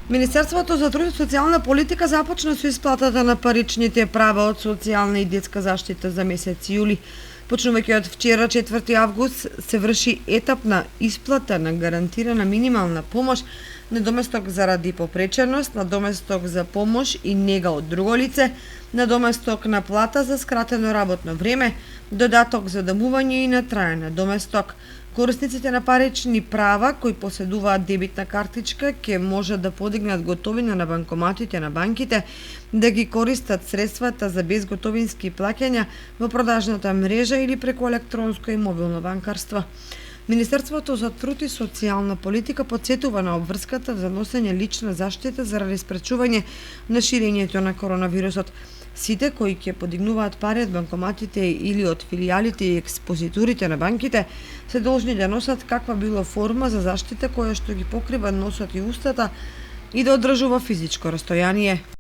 Министерството за труд и социјална политика започна со исплатата на паричните права од социјална и детска заштита за месец јули. Почнувајќи од вчера, 4 август, се врши етапна исплата на гарантирана минимална помош, надоместок заради попреченост, надоместок за помош и нега од друго лице, надоместок на плата за скратено работно време, додаток за домување и на траен надоместок. Корисниците на парични права кои поседуваат дебитна картичка ќе може да подигнат готовина на банкоматите на банките, да ги користат средствата за безготовински плаќања во продажната мрежа или преку електронско и мобилно банкарство. Министерството за труд и социјална политика потсетува на обврската за носење лична заштита заради спречување на ширењето на коронавирусот. Сите кои ќе подигнуваат пари од банкоматите или од филијалите и експозитурите на банките се должни да носат каква било форма за заштита која што ги покрива носот и устата и да одржува физичко растојание.